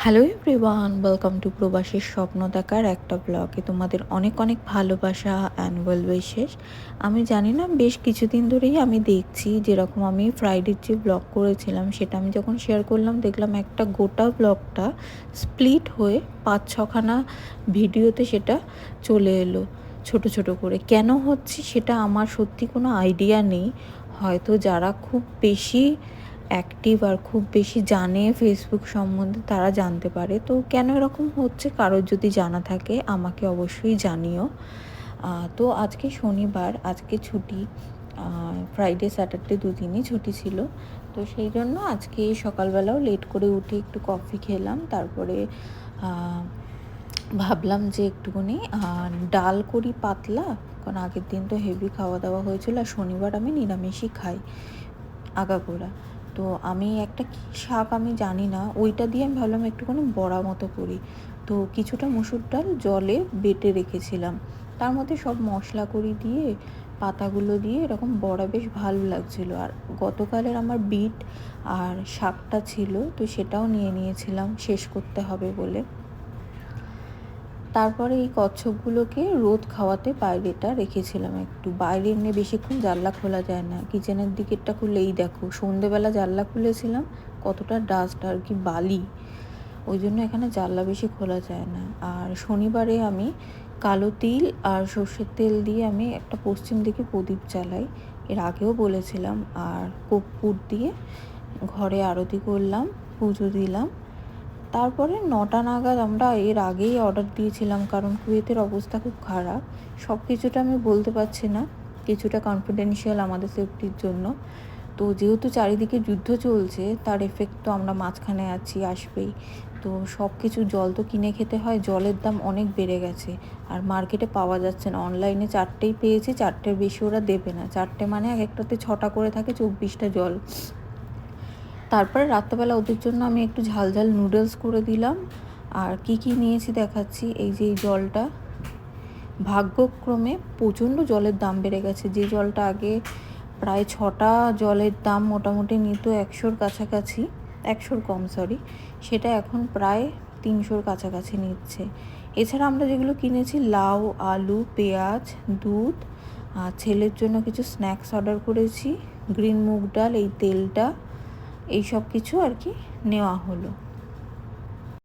Hello everyone, welcome to প্রবাসীর স্বপ্ন দেখার একটা ব্লগে তোমাদের অনেক অনেক ভালোবাসা অ্যান্ড ওয়েল উইশেস। আমি জানি না, বেশ কিছুদিন ধরেই আমি দেখছি, যেরকম আমি ফ্রাইডের যে ব্লগ করেছিলাম সেটা আমি যখন শেয়ার করলাম, দেখলাম একটা গোটা ব্লগটা স্প্লিট হয়ে 5-6খানা ভিডিওতে সেটা চলে এলো ছোট ছোট করে। কেন হচ্ছে সেটা আমার সত্যি কোনো আইডিয়া নেই। হয়তো যারা খুব বেশি অ্যাক্টিভ আর খুব বেশি জানে ফেসবুক সম্বন্ধে তারা জানতে পারে। তো কেন এরকম হচ্ছে, কারোর যদি জানা থাকে আমাকে অবশ্যই জানিও। তো আজকে শনিবার, আজকে ছুটি, ফ্রাইডে স্যাটারডে দুদিনই ছুটি ছিল। তো সেই জন্য আজকে সকালবেলাও লেট করে উঠে একটু কফি খেলাম, তারপরে ভাবলাম যে একটুখানি ডাল করি পাতলা, কারণ আগের দিন তো হেভি খাওয়া দাওয়া হয়েছিল, আর শনিবার আমি নিরামিষই খাই আগাগোড়া। তো আমি একটা কী শাক আমি জানি না, ওইটা দিয়ে আমি ভাবলাম একটুখানি বড়া মতো করি। তো কিছুটা মুসুর ডাল জলে বেটে রেখেছিলাম, তার মধ্যে সব মশলা করি দিয়ে, পাতাগুলো দিয়ে এরকম বড়া বেশ ভালো লাগছিলো। আর গতকালের আমার বিট আর শাকটা ছিল, তো সেটাও নিয়ে নিয়েছিলাম শেষ করতে হবে বলে। তারপরে এই কচ্ছপগুলোকে রোদ খাওয়াতে বাইরেটা রেখেছিলাম একটু। বাইরে এমনি বেশিক্ষণ জানলা খোলা যায় না, কিচেনের দিকেরটা খুলে এই দেখো সন্ধেবেলা জানলা খুলেছিলাম, কতটা ডাস্ট আর কি বালি, ওই জন্য এখানে জানলা বেশি খোলা যায় না। আর শনিবারে আমি কালো তিল আর সর্ষের তেল দিয়ে আমি একটা পশ্চিম দিকে প্রদীপ জ্বালাই, এর আগেও বলেছিলাম। আর কর্পূর দিয়ে ঘরে আরতি করলাম, পুজো দিলাম। তারপরে 9টা নাগাদ আমরা এর আগেই অর্ডার দিয়েছিলাম, কারণ কুয়েতের অবস্থা খুব খারাপ। সব কিছুটা আমি বলতে পারছি না, কিছুটা কনফিডেন্সিয়াল আমাদের সেফটির জন্য। তো যেহেতু চারিদিকে যুদ্ধ চলছে, তার এফেক্ট তো আমরা মাঝখানে আছি, আসবেই। তো সব কিছু, জল তো কিনে খেতে হয়, জলের দাম অনেক বেড়ে গেছে, আর মার্কেটে পাওয়া যাচ্ছে না। অনলাইনে 4টেই পেয়েছি, 4টের বেশি ওরা দেবে না। 4টে মানে এক একটাতে 6টা করে থাকে, 24টা জল। তারপরে রাত্রেবেলা ওদের জন্য আমি একটু ঝাল ঝাল নুডলস করে দিলাম। আর কি কি নিয়েছি দেখাচ্ছি। এই যে এই জলটা, ভাগ্যক্রমে প্রচণ্ড জলের দাম বেড়ে গেছে। যে জলটা আগে প্রায় 6টা জলের দাম মোটামুটি নিত 100-র কাছাকাছি, 100-র কম সরি, সেটা এখন প্রায় 300-র কাছাকাছি নিচ্ছে। এছাড়া আমরা যেগুলো কিনেছি, লাউ, আলু, পেঁয়াজ, দুধ, আর ছেলের জন্য কিছু স্ন্যাক্স অর্ডার করেছি, গ্রিন মুগ ডাল, এই তেলটা, এই সব কিছু আর কি নেওয়া হলো।